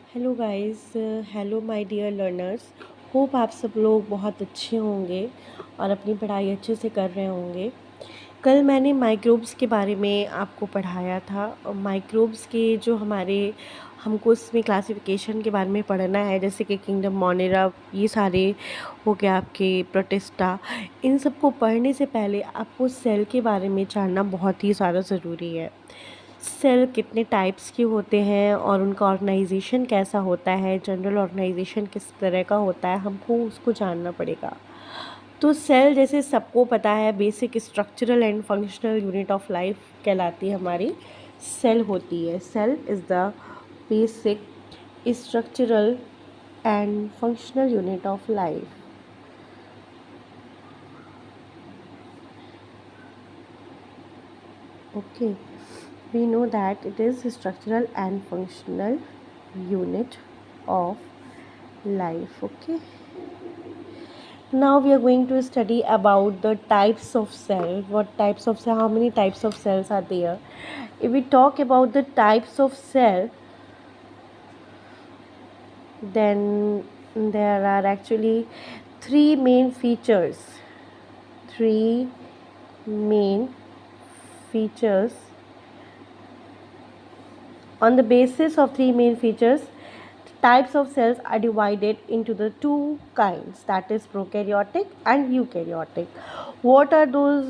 Hello guys. Hello my dear learners. Hope आप सब लोग बहुत अच्छे होंगे और अपनी पढ़ाई अच्छे से कर रहे होंगे। कल मैंने माइक्रोब्स के बारे में आपको पढ़ाया था और माइक्रोब्स के जो हमारे हमको इसमें क्लासिफिकेशन के बारे में पढ़ना है, जैसे कि किंगडम मोनेरा, ये सारे हो गया आपके प्रोटिस्टा। इन सब को पढ़ने से पहले आपको सेल के बारे में जानना बहुत ही ज़्यादा ज़रूरी है। सेल कितने टाइप्स के होते हैं और उनका ऑर्गेनाइजेशन कैसा होता है, जनरल ऑर्गेनाइजेशन किस तरह का होता है, हमको उसको जानना पड़ेगा। तो सेल जैसे सबको पता है basic structural and functional unit of life कहलाती है हमारी सेल होती है। Cell is the basic structural and functional unit of life. Okay, we know that it is structural and functional unit of life. Okay, now we are going to study about the types of cell. What types of cell, how many types of cells are there? If we talk about the types of cell, then there are actually three main features. Three main features. On the basis of three main features, types of cells are divided into the two kinds, that is prokaryotic and eukaryotic. What are those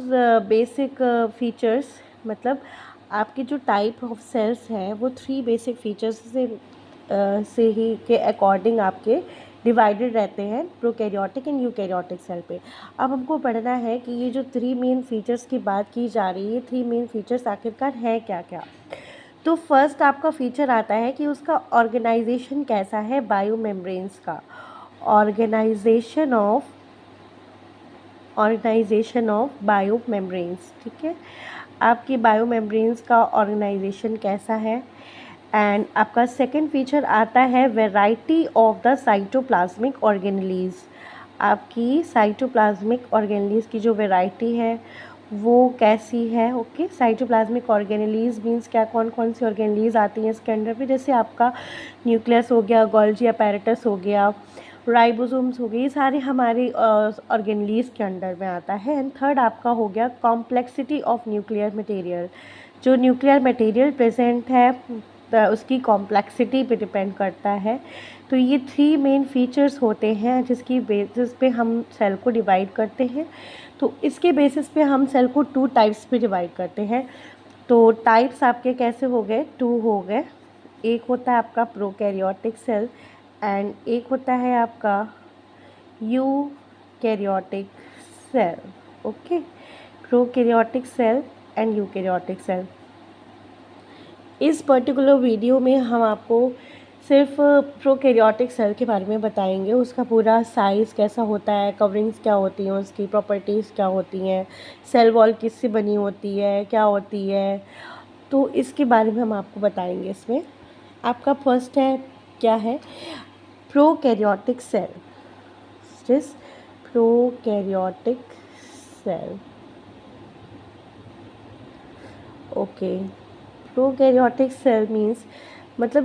basic features? मतलब आपके जो type of sales हैं वो three basic features से ही के according आपके divided रहते हैं प्रोकैरियोटिक एंड यूकैरियोटिक सेल पे। अब हमको पढ़ना है कि ये जो थ्री मेन फीचर्स की बात की जा रही है, थ्री मेन फीचर्स आखिरकार हैं क्या क्या। तो फर्स्ट आपका फीचर आता है कि उसका ऑर्गेनाइजेशन कैसा है बायो मेम्ब्रेन्स का। ऑर्गेनाइजेशन ऑफ बायो मेम्ब्रेन्स, ठीक है। आपकी बायो मेम्ब्रेन्स का ऑर्गेनाइजेशन कैसा है। एंड आपका सेकंड फीचर आता है variety of the cytoplasmic organelles. आपकी साइटोप्लाज्मिक ऑर्गेनेलीज की जो वैरायटी है वो कैसी है। ओके, साइटोप्लाज्मिक ऑर्गेनेलीज मीन्स क्या, कौन कौन सी ऑर्गेनेलीज आती हैं इसके अंडर पे, जैसे आपका न्यूक्लियस हो गया, गोल्जी अपैरेटस हो गया, राइबोसोम्स हो गए, ये सारे हमारे ऑर्गेनेलीज के अंडर में आता है। एंड थर्ड आपका हो गया कॉम्प्लेक्सिटी ऑफ न्यूक्लियर मटेरियल। जो न्यूक्लियर मटेरियल प्रेजेंट है उसकी कॉम्प्लेक्सिटी पे डिपेंड करता है। तो ये थ्री मेन फीचर्स होते हैं जिसकी बेसिस पे हम सेल को डिवाइड करते हैं। तो इसके बेसिस पे हम सेल को टू टाइप्स पे डिवाइड करते हैं। तो टाइप्स आपके कैसे हो गए, टू हो गए। एक होता है आपका प्रोकैरियोटिक सेल एंड एक होता है आपका eukaryotic cell. Okay, prokaryotic cell and eukaryotic cell. इस पर्टिकुलर वीडियो में हम आपको सिर्फ प्रोकैरियोटिक सेल के बारे में बताएंगे, उसका पूरा साइज़ कैसा होता है, कवरिंग्स क्या होती हैं, उसकी प्रॉपर्टीज़ क्या होती हैं, सेल वॉल किससे बनी होती है, क्या होती है, तो इसके बारे में हम आपको बताएंगे। इसमें आपका फर्स्ट है क्या है, प्रोकैरियोटिक सेल। जिस prokaryotic cell, okay, prokaryotic cell means मतलब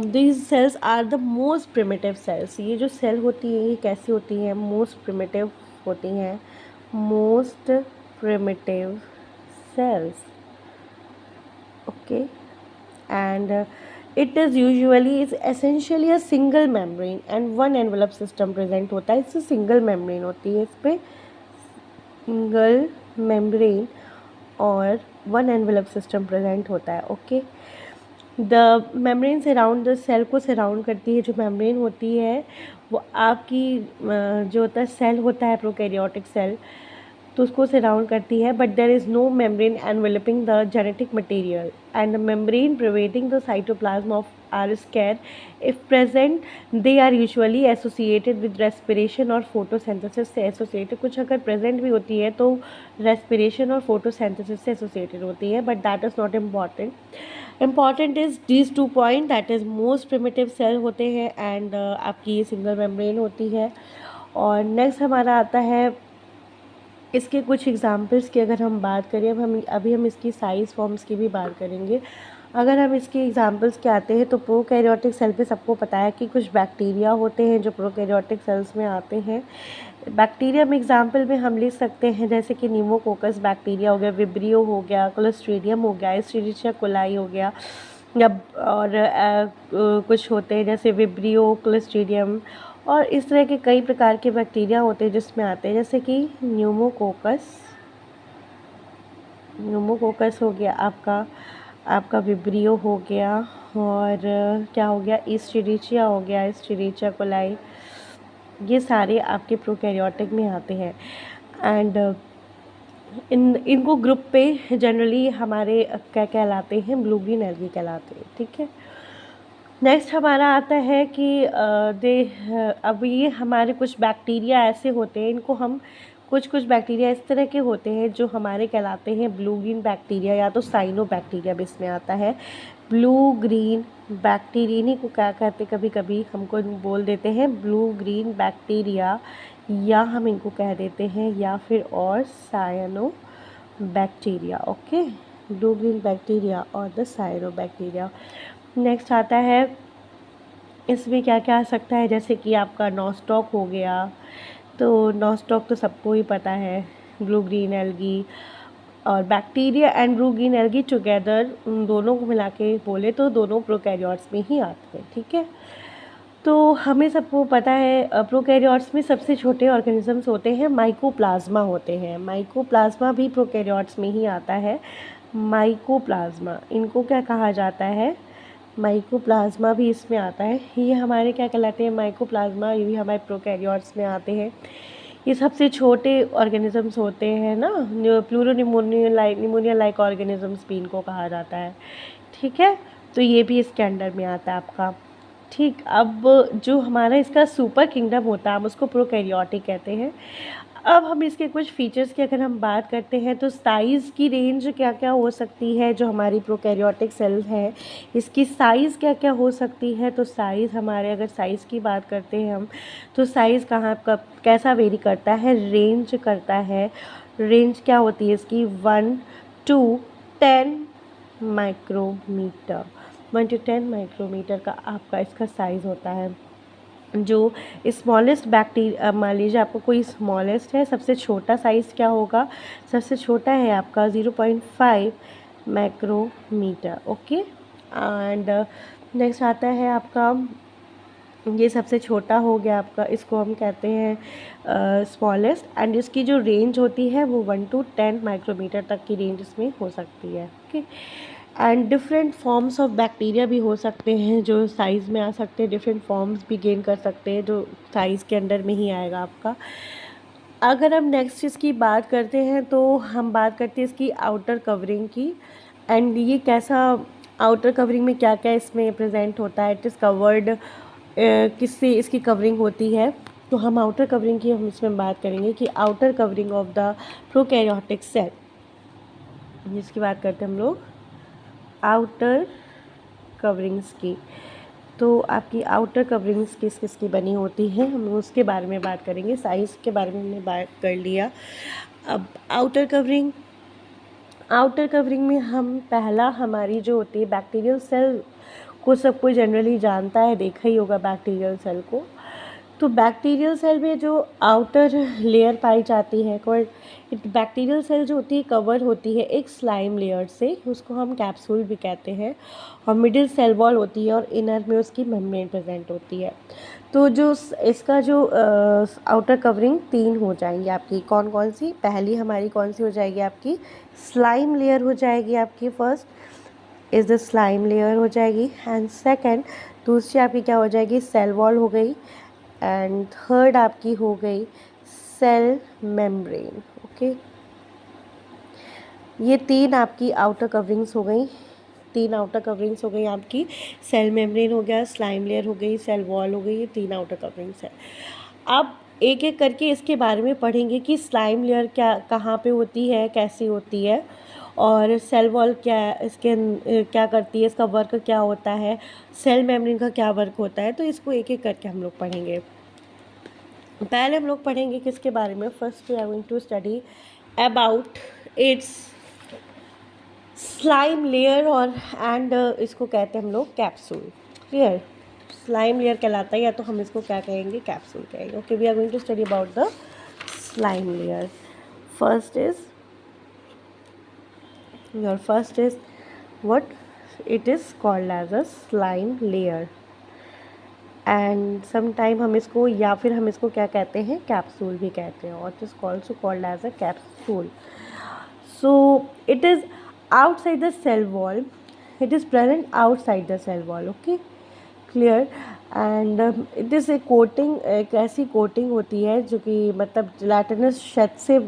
these cells are the most primitive cells. ये जो सेल होती है ये कैसी होती हैं, मोस्ट प्रिमिटिव होती हैं, most primitive cells. Okay, and it is usually is essentially a single membrane and one envelope system present होता है। इससे सिंगल मेम्ब्रेन होती है, इस पर सिंगल मेम्ब्रेन और वन एनवेलप सिस्टम प्रेजेंट होता है। Okay, the membrane surround the cell को सराउंड करती है। जो मेम्ब्रेन होती है वो आपकी जो होता है सेल होता है प्रोकैरियोटिक सेल, तो उसको सराउंड करती है। But there is no membrane enveloping the genetic material and the membrane preventing the cytoplasm of are scarce. If present they are usually associated with respiration और फोटोसिंथेसिस से associated. कुछ अगर present भी होती है तो रेस्पिरेशन और फोटोसिंथेसिस से एसोसिएटेड होती है, but that is not important. Important is these two point, that is most primitive cell होते हैं एंड आपकी ये सिंगल मेम्ब्रेन होती है। और नेक्स्ट हमारा आता है इसके कुछ एग्जांपल्स की अगर हम बात करें। अभी हम इसकी साइज़ फॉर्म्स की भी बात करेंगे। अगर हम इसके एग्जांपल्स के आते हैं तो प्रोकैरियोटिक सेल पे सबको पता है कि कुछ बैक्टीरिया होते हैं जो प्रोकैरियोटिक सेल्स में आते हैं। बैक्टीरिया में एग्जांपल में हम लिख सकते हैं जैसे कि न्यूमोकोकस बैक्टीरिया हो गया, विब्रियो हो गया, क्लोस्ट्रीडियम हो गया, एस्चेरिचिया कोलाई हो गया, या और कुछ होते हैं जैसे विब्रियो, क्लोस्ट्रीडियम, और इस तरह के कई प्रकार के बैक्टीरिया होते हैं जिसमें आते हैं, जैसे कि न्यूमोकोकस हो गया आपका विब्रियो हो गया, और क्या हो गया, एस्चेरिचिया हो गया, एस्चेरिचिया कोलाई, ये सारे आपके प्रोकैरियोटिक में आते हैं। एंड इनको ग्रुप पे जनरली हमारे क्या कहलाते हैं, ब्लू ग्रीन एल्गी कहलाते हैं। ठीक है, नेक्स्ट हमारा आता है कि अब ये हमारे कुछ बैक्टीरिया ऐसे होते हैं, इनको हम कुछ बैक्टीरिया इस तरह के होते हैं जो हमारे कहलाते हैं ब्लू ग्रीन बैक्टीरिया, या तो साइनो बैक्टीरिया भी इसमें आता है। ब्लू ग्रीन बैक्टीरिया, इन्हीं को क्या कहते, कभी कभी हमको बोल देते हैं ब्लू ग्रीन बैक्टीरिया, या हम इनको कह देते हैं या फिर और cyanobacteria. Okay, blue green bacteria और द साइनो बैक्टीरिया। नेक्स्ट आता है, इसमें क्या क्या आ सकता है, जैसे कि आपका नॉस्टॉक हो गया, तो नॉस्टॉक तो सबको ही पता है, ब्लू ग्रीन एल्गी, और bacteria and blue green algae together, उन दोनों को मिला के बोले तो दोनों प्रोकैरियोट्स में ही आते हैं। ठीक है, तो हमें सबको पता है प्रोकैरियोट्स में सबसे छोटे ऑर्गेनिजम्स होते हैं, माइकोप्लाज्मा होते हैं। माइकोप्लाज्मा भी प्रोकैरियोट्स में ही आता है। माइकोप्लाज्मा, इनको क्या कहा जाता है, माइकोप्लाज्मा भी इसमें आता है। ये हमारे क्या कहलाते हैं, माइकोप्लाज्मा, ये भी हमारे प्रोकैरियोट्स में आते हैं। ये सबसे छोटे ऑर्गेनिजम्स होते हैं ना, निमोनिया लाइक ऑर्गेनिजम्स भी इनको कहा जाता है। ठीक है, तो ये भी इसके अंडर में आता है आपका। ठीक, अब जो हमारा इसका सुपर किंगडम होता है हम उसको प्रोकैरियोटिक कहते हैं। अब हम इसके कुछ फीचर्स की अगर हम बात करते हैं तो साइज़ की रेंज क्या क्या हो सकती है, जो हमारी प्रोकैरियोटिक सेल्स है इसकी साइज़ क्या क्या हो सकती है। तो साइज़ हमारे, अगर साइज़ की बात करते हैं हम, तो साइज़ कहाँ कब कैसा वेरी करता है, रेंज करता है। रेंज क्या होती है इसकी, 1 to 10 माइक्रोमीटर, 1 to 10 माइक्रोमीटर का आपका इसका साइज़ होता है। जो स्मॉलेस्ट बैक्टीरिया, मान लीजिए आपको कोई स्मॉलेस्ट है, सबसे छोटा साइज़ क्या होगा, सबसे छोटा है आपका 0.5 माइक्रोमीटर। ओके, एंड नेक्स्ट आता है आपका, ये सबसे छोटा हो गया आपका, इसको हम कहते हैं स्मॉलेस्ट, एंड इसकी जो रेंज होती है वो 1 to 10 माइक्रोमीटर तक की रेंज इसमें हो सकती है। Okay, and different forms of bacteria भी हो सकते हैं जो साइज़ में आ सकते हैं, डिफरेंट फॉर्म्स भी गेन कर सकते हैं जो साइज़ के अंडर में ही आएगा आपका। अगर हम नेक्स्ट इसकी बात करते हैं तो हम बात करते हैं इसकी आउटर कवरिंग की, एंड ये कैसा, आउटर कवरिंग में क्या क्या इसमें प्रेजेंट होता है, इट इज़ कवर्ड, किससे इसकी कवरिंग होती है। तो हम आउटर कवरिंग की हम इसमें बात करेंगे कि outer covering of the prokaryotic cell, जिसकी बात करते हैं हम लोग आउटर कवरिंग्स की। तो आपकी आउटर कवरिंग्स किस किस की बनी होती है, हम उसके बारे में बात करेंगे। साइज़ के बारे में हमने बात कर लिया। अब आउटर कवरिंग में हम पहला हमारी जो होती है बैक्टीरियल सेल को सब कोई जनरली जानता है, देखा ही होगा बैक्टीरियल सेल को। तो बैक्टीरियल सेल में जो आउटर लेयर पाई जाती है, बैक्टीरियल सेल जो होती है कवर होती है एक स्लाइम लेयर से, उसको हम कैप्सूल भी कहते हैं, और मिडिल सेल वॉल होती है और इनर में उसकी मेम्ब्रेन प्रेजेंट होती है। तो जो इसका जो आउटर कवरिंग 3 हो जाएंगी आपकी, कौन कौन सी, पहली हमारी कौन सी हो जाएगी आपकी, स्लाइम लेयर हो जाएगी आपकी, first is the slime layer हो जाएगी, एंड सेकेंड दूसरी आपकी क्या हो जाएगी, सेल वॉल हो गई, एंड थर्ड आपकी हो गई सेल मेम्ब्रेन। ओके, ये 3 आपकी आउटर कवरिंग्स हो गई, 3 आउटर कवरिंग्स हो गई आपकी, सेल मेम्ब्रेन हो गया, स्लाइम लेयर हो गई, सेल वॉल हो गई, ये 3 आउटर कवरिंग्स है। अब एक एक करके इसके बारे में पढ़ेंगे कि स्लाइम लेयर क्या, कहाँ पे होती है, कैसी होती है, और सेल वॉल क्या, इसके क्या करती है, इसका वर्क क्या होता है, सेल मेम्ब्रेन का क्या वर्क होता है। तो इसको एक एक करके हम लोग पढ़ेंगे। पहले हम लोग पढ़ेंगे किसके बारे में, first we are going to study about its slime layer और एंड इसको कहते हैं हम लोग कैप्सूल। क्लियर? स्लाइम लेयर कहलाता है, या तो हम इसको क्या कहेंगे, कैप्सूल कहेंगे। Okay, we are going to study about the slime layer. First is your first is what it is called as a slime layer, and sometime हम इसको, या फिर हम इसको क्या कहते हैं, कैप्सूल भी कहते हैं, और is also called as a capsule. So it is outside the cell wall, it is present outside the cell wall. Okay, clear? And it is a coating, एक ऐसी कोटिंग होती है जो कि मतलब जिलेटिनस शेड से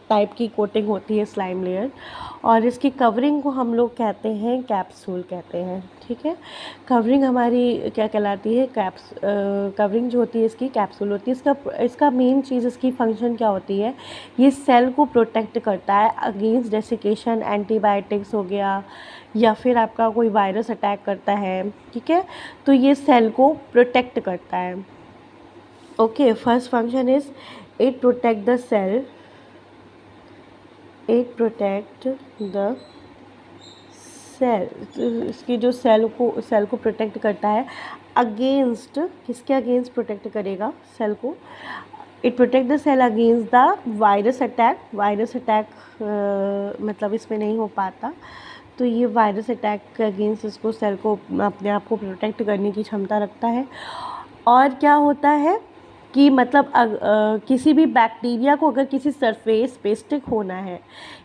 टाइप की coating होती है स्लाइम लेयर, और इसकी कवरिंग को हम लोग कहते हैं कैप्सूल कहते हैं। ठीक है, कवरिंग हमारी क्या कहलाती है, कवरिंग जो होती है इसकी कैप्सूल होती है। इसका मेन चीज़, इसकी फंक्शन क्या होती है, ये सेल को प्रोटेक्ट करता है अगेंस्ट डेसिकेशन, एंटीबायोटिक्स हो गया, या फिर आपका कोई वायरस अटैक करता है। ठीक है, तो ये सेल को प्रोटेक्ट करता है। Okay, first function is it protect the cell, it protect the cell. इसकी जो सेल को प्रोटेक्ट करता है अगेंस्ट, किसके अगेंस्ट प्रोटेक्ट करेगा सेल को, it protect the cell against the virus attack. Virus attack मतलब इसमें नहीं हो पाता, तो ये वायरस अटैक के अगेंस्ट इसको, सेल को अपने आप को प्रोटेक्ट करने की क्षमता रखता है। और क्या होता है कि मतलब किसी भी बैक्टीरिया को अगर किसी सरफेस पे स्टिक होना है,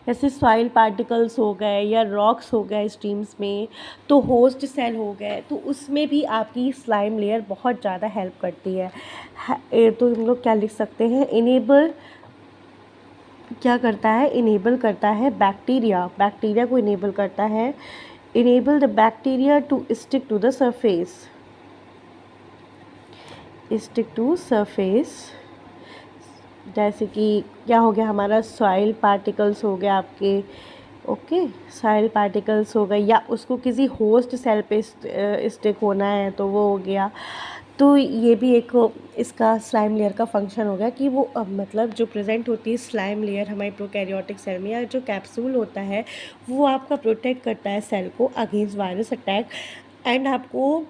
जैसे सॉइल पार्टिकल्स हो गए या रॉक्स हो गए स्ट्रीम्स में, तो होस्ट सेल हो गए, तो उसमें भी आपकी स्लाइम लेयर बहुत ज़्यादा हेल्प करती है। तो हम लोग क्या लिख सकते हैं, इनेबल, क्या करता है, इनेबल करता है बैक्टीरिया को इनेबल करता है, enable the bacteria to stick to the surface, stick to surface. जैसे कि क्या हो गया हमारा, सॉइल पार्टिकल्स हो गया आपके, ओके, सॉइल पार्टिकल्स हो गए, या उसको किसी होस्ट सेल पे स्टिक होना है तो वो हो गया। तो ये भी एक इसका स्लाइम लेयर का फंक्शन हो गया कि वो मतलब जो प्रेजेंट होती है स्लाइम लेयर हमारी प्रोकैरियोटिक सेल में, या जो कैप्सूल होता है वो आपका प्रोटेक्ट करता है सेल को अगेंस्ट वायरस अटैक, एंड आपको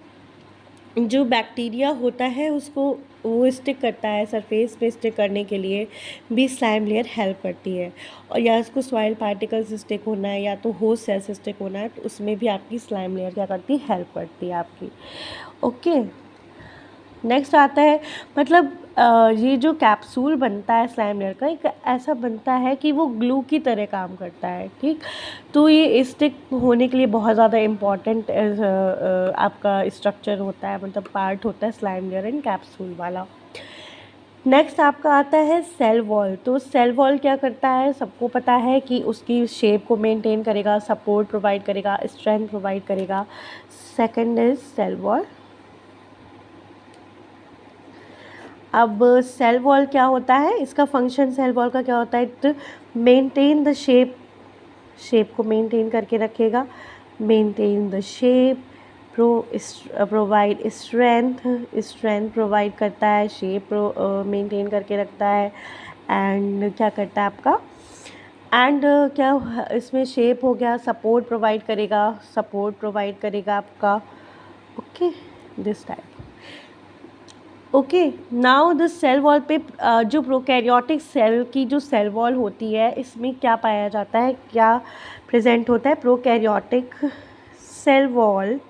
जो बैक्टीरिया होता है उसको वो स्टिक करता है, सरफेस पे स्टिक करने के लिए भी स्लाइम लेयर हेल्प करती है। और या इसको सॉइल पार्टिकल्स स्टिक होना है, या तो होस्ट सेल से स्टिक होना है, तो उसमें भी आपकी स्लाइम लेयर क्या करती है, हेल्प करती है आपकी। ओके, नेक्स्ट आता है, मतलब ये जो कैप्सूल बनता है स्लाइम लेयर का, एक ऐसा बनता है कि वो ग्लू की तरह काम करता है। ठीक, तो ये स्टिक होने के लिए बहुत ज़्यादा इम्पॉर्टेंट आपका स्ट्रक्चर होता है, मतलब पार्ट होता है स्लाइम लेयर एंड कैप्सूल वाला। नेक्स्ट आपका आता है सेल वॉल। तो सेल वॉल क्या करता है, सबको पता है कि उसकी शेप को मेंटेन करेगा, सपोर्ट प्रोवाइड करेगा, स्ट्रेंथ प्रोवाइड करेगा। Second is cell wall. अब सेल वॉल क्या होता है, इसका फंक्शन सेल वॉल का क्या होता है, इट मेंटेन द शेप को मेंटेन करके रखेगा, maintain the shape, provide strength provide करता है, शेप मेंटेन करके रखता है, एंड क्या करता है आपका, एंड क्या इसमें शेप हो गया, सपोर्ट प्रोवाइड करेगा आपका। Okay, this type. Okay, now the cell wall पे जो प्रोकैरियोटिक सेल की जो सेल वॉल होती है, इसमें क्या पाया जाता है, क्या प्रेजेंट होता है, प्रोकैरियोटिक सेल वॉल।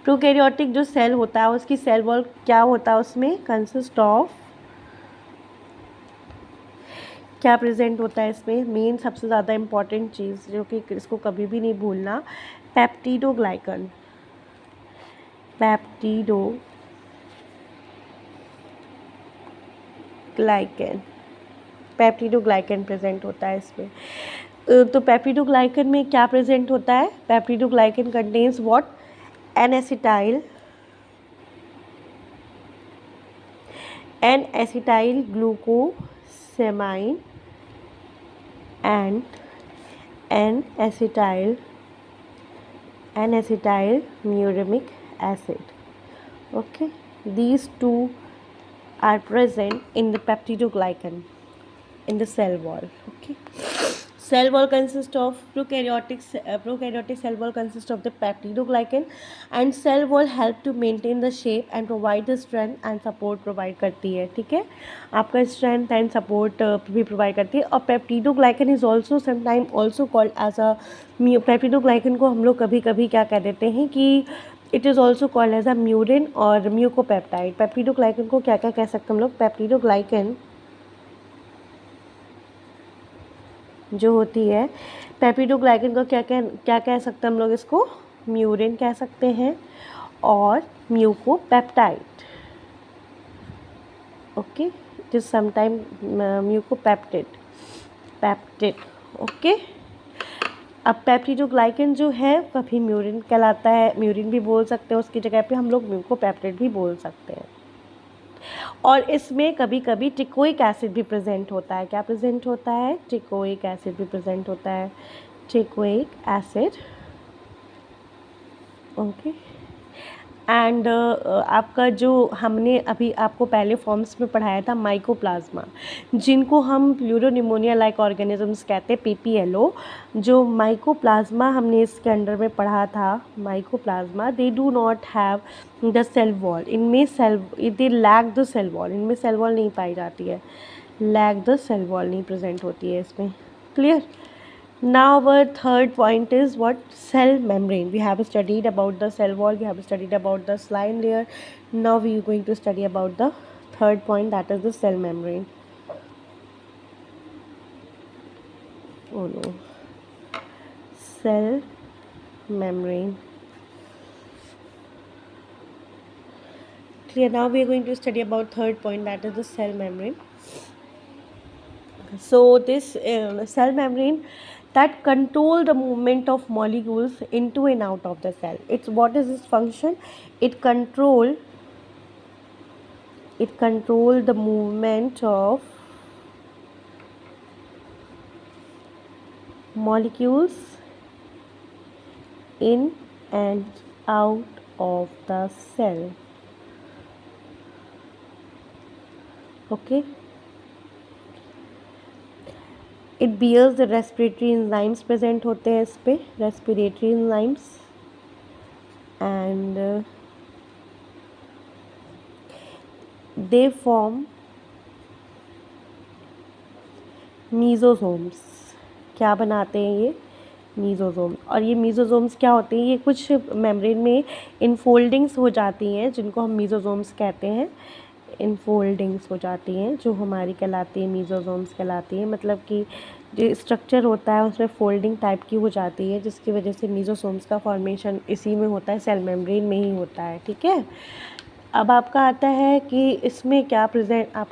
प्रोकैरियोटिक जो सेल होता है उसकी सेल वॉल क्या होता है, उसमें कंसिस्ट ऑफ, क्या प्रेजेंट होता है इसमें, मेन सबसे ज़्यादा इम्पॉर्टेंट चीज़ जो कि इसको कभी भी नहीं भूलना, पेप्टिडोग्लाइकन। पेप्टिडोग्लाइकन प्रेजेंट होता है इसमें। तो पेप्टिडोग्लाइकन में क्या प्रेजेंट होता है, peptidoglycan contains what, N acetyl glucosamine and N acetyl muramic acid. Okay, these two are present in the peptidoglycan in the cell wall. Okay, Cell wall consists of prokaryotic cell wall consists of the peptidoglycan, and cell wall help to maintain the shape and provide the strength and support provide करती है. ठीक है, आपका strength and support भी provide करती है. और peptidoglycan is also sometimes also called as a peptidoglycan को हम लोग कभी कभी क्या कह देते हैं कि it is also called as a murein और म्यूकोपेप्टाइड. पेप्टिडोग्लाइकन को क्या क्या कह सकते हैं हम लोग? पेप्टिडोग्लाइकन जो होती है, पेप्टिडोग्लाइकन को क्या कह सकते हैं हम लोग? इसको म्यूरिन कह सकते हैं और mucopeptide. Okay, it is sometime mucopeptide peptide. Okay, अब पेप्टिडोग्लाइकन जो है कभी म्यूरिन कहलाता है, म्यूरिन भी बोल सकते हैं, उसकी जगह पे हम लोग म्यूकोपेप्टिड भी बोल सकते हैं. और इसमें कभी कभी टिकोइक एसिड भी प्रेजेंट होता है. क्या प्रेजेंट होता है? टिकोइक एसिड भी प्रेजेंट होता है. Teichoic acid. ओके, एंड आपका जो हमने अभी आपको पहले फॉर्म्स में पढ़ाया था माइकोप्लाज्मा, जिनको हम प्लूरोनिमोनिया लाइक ऑर्गेनिजम्स कहते हैं, PPLO. जो माइकोप्लाज्मा हमने इसके अंडर में पढ़ा था, mycoplasma they do not have the cell wall. इनमें they lack the cell wall. इनमें सेल वॉल नहीं पाई जाती है. लैक द सेल वॉल नहीं प्रेजेंट होती है इसमें. Clear? Now our third point is what? Cell membrane. We have studied about the cell wall, we have studied about the slime layer. Now we are going to study about the third point, that is the cell membrane. Oh no. Cell membrane. Clear? Now we are going to study about third point, that is the cell membrane. So this cell membrane that control the movement of molecules into and out of the cell. It's what is its function? It control the movement of molecules in and out of the cell. Okay, it bears the respiratory enzymes present होते हैं इस पे, respiratory enzymes, and they form mesosomes. क्या बनाते हैं ये? मीज़ोसोम. और ये मीज़ोसोम्स क्या होते हैं? ये कुछ मेम्ब्रेन में इनफोल्डिंग्स हो जाती हैं जिनको हम मीज़ोसोम्स कहते हैं. इनफोल्डिंग्स हो जाती हैं जो हमारी कहलाती है मीज़ोसोम्स कहलाती हैं. मतलब कि जो स्ट्रक्चर होता है उसमें फोल्डिंग टाइप की हो जाती है, जिसकी वजह से मीज़ोसोम्स का फॉर्मेशन इसी में होता है, सेल मेम्ब्रेन में ही होता है. ठीक है, अब आपका आता है कि इसमें क्या प्रेजेंट आप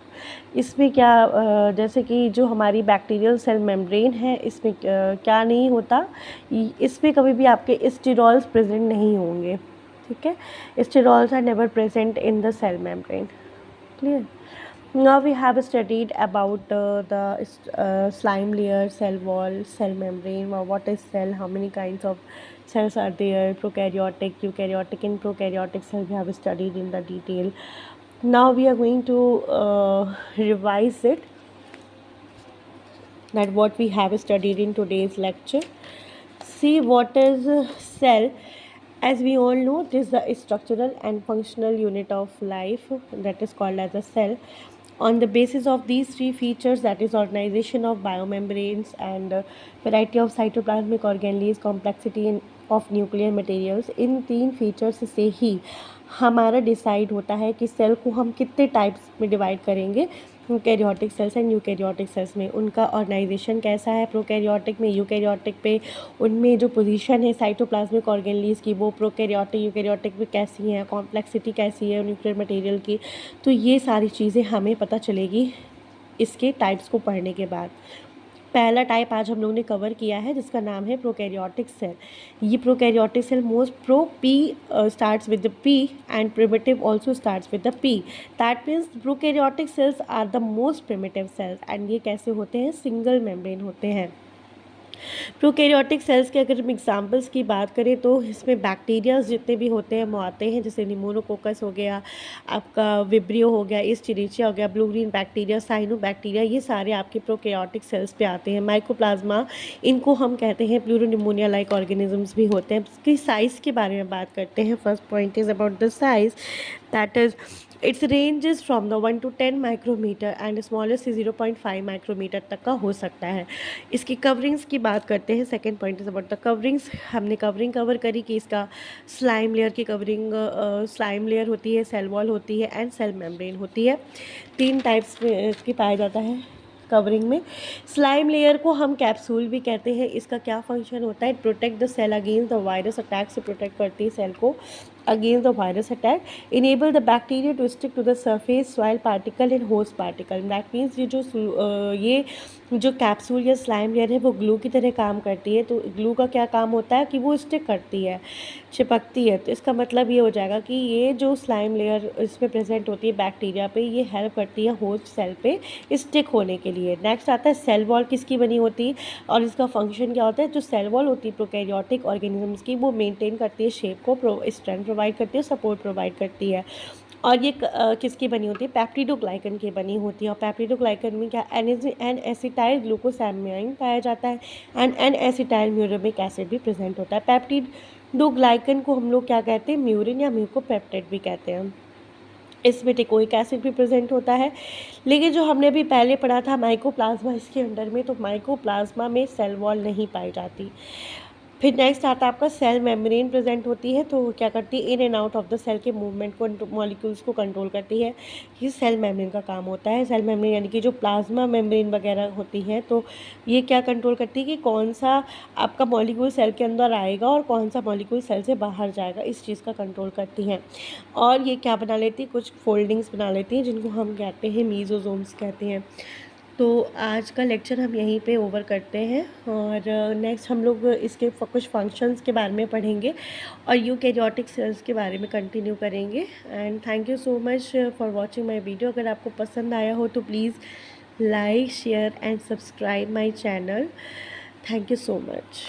इसमें क्या जैसे कि जो हमारी बैक्टीरियल सेल मेम्ब्रेन है इसमें क्या नहीं होता? इसमें कभी भी आपके स्टेरॉल्स प्रेजेंट नहीं होंगे. ठीक है, sterols are never present in the cell membrane. Clear? Now we have studied about the slime layer, cell wall, cell membrane. What is cell? How many kinds of cells are there? Prokaryotic, eukaryotic, and prokaryotic cell we have studied in the detail. Now we are going to revise it, that what we have studied in today's lecture. See what is cell. As we all know, it is the structural and functional unit of life that is called as a cell. On the basis of these three features, that is organization of biomembranes and variety of cytoplasmic organelles, complexity of nuclear materials, इन तीन features से ही हमारा decide होता है कि cell को हम कितने types में डिवाइड करेंगे. Karyotic cells and eukaryotic cells में उनका ऑर्गेनाइजेशन कैसा है, प्रोकैरियोटिक में, यूकैरियोटिक पे उनमें जो पोजीशन है साइटोप्लाज्मिक ऑर्गेनलीज की वो प्रोकैरियोटिक यूकैरियोटिक में कैसी है, कॉम्प्लेक्सिटी कैसी है न्यूक्लियर मटेरियल की. तो ये सारी चीज़ें हमें पता चलेगी इसके टाइप्स को पढ़ने के बाद. पहला टाइप आज हम लोगों ने कवर किया है जिसका नाम है प्रोकैरियोटिक सेल. ये prokaryotic cell most P starts with the P and primitive also starts with the P. That means prokaryotic cells are the most primitive cells. And ये कैसे होते हैं? सिंगल मेम्ब्रेन होते हैं. प्रोकैरियोटिक सेल्स के अगर हम एग्जांपल्स की बात करें तो इसमें बैक्टीरियाज जितने भी होते हैं वो आते हैं, जैसे निमोनोकोकस हो गया, आपका विब्रियो हो गया, इस्चेरिचिया हो गया, ब्लू ग्रीन बैक्टीरिया, साइनोबैक्टीरिया, ये सारे आपके प्रोकैरियोटिक सेल्स पे आते हैं। माइकोप्लाज्मा, इनको हम कहते हैं प्लूरोनिमोनिया लाइक ऑर्गेनिजम्स भी होते हैं। इसकी साइज़ के बारे में बात करते हैं। First point is about the size, that is its ranges from the 1 to 10 micrometre and smallest से 0.5 माइक्रोमीटर तक का हो सकता है। इसकी कवरिंग्स की बात करते हैं। Second point is about the coverings. हमने कवरिंग कवर करी कि इसका स्लाइम लेयर की कवरिंग, स्लाइम लेयर होती है, सेल वॉल होती है एंड सेल मेम्ब्रेन होती है। 3 टाइप्स में इसकी पाया जाता है कवरिंग में। स्लाइम लेयर को हम कैप्सूल भी कहते हैं। इसका क्या फंक्शन होता है? Protect the cell against the virus attack, से प्रोटेक्ट करती है सेल को against the virus attack. Enable the bacteria to stick to the surface soil particle and host particle. That means ये जो कैप्सूल या स्लाइम लेयर है वो glue की तरह काम करती है। तो ग्लू का क्या काम होता है कि वो स्टिक करती है, चिपकती है। तो इसका मतलब ये हो जाएगा कि ये जो स्लाइम लेयर इसमें प्रेजेंट होती है बैक्टीरिया पे, ये हेल्प करती है होस्ट सेल पे स्टिक होने के लिए। नेक्स्ट आता है सेल वॉल, किसकी बनी होती है और इसका फंक्शन क्या होता है? जो सेल वॉल होती है प्रोकैरियोटिक ऑर्गेनिजम्स की, वो मेंटेन करती है शेप को, स्ट्रेंथ प्रोवाइड करती है, सपोर्ट प्रोवाइड करती है। और ये किसकी बनी होती है? पेप्टिडोग्लाइकन की बनी होती है। और पेप्टिडोग्लाइकन में क्या एन एसिटाइल ग्लूकोसैमाइन पाया जाता है and N acetyl muramic acid भी प्रेजेंट होता है। पेप्टिडोग्लाइकन को हम लोग क्या कहते हैं? म्यूरिन या म्यूकोपेप्टाइड भी कहते हैं। इसमें टिकोइक एसिड भी प्रेजेंट होता है। लेकिन जो हमने अभी पहले पढ़ा था माइकोप्लाज्मा, इसके अंडर में, तो माइकोप्लाज्मा में सेल वॉल नहीं पाई जाती। फिर नेक्स्ट आता है आपका सेल मेम्ब्रेन प्रेजेंट होती है। तो वो क्या करती है? In and out of the cell के मूवमेंट को, मॉलिक्यूल्स को कंट्रोल करती है। ये सेल मेम्ब्रेन का काम होता है। सेल मेम्ब्रेन यानी कि जो प्लाज्मा मेम्ब्रेन वगैरह होती हैं, तो ये क्या कंट्रोल करती है कि कौन सा आपका मॉलिक्यूल सेल के अंदर आएगा और कौन सा मॉलिक्यूल सेल से बाहर जाएगा, इस चीज़ का कंट्रोल करती हैं। और ये क्या बना लेती है? कुछ फोल्डिंग्स बना लेती हैं जिनको हम कहते हैं मीजोजोम्स कहते हैं। तो आज का लेक्चर हम यहीं पे ओवर करते हैं और नेक्स्ट हम लोग इसके कुछ फंक्शंस के बारे में पढ़ेंगे और यूकैरियोटिक सेल्स के बारे में कंटिन्यू करेंगे। And thank you so much for watching my video. अगर आपको पसंद आया हो तो please like, share and subscribe my channel. Thank you so much.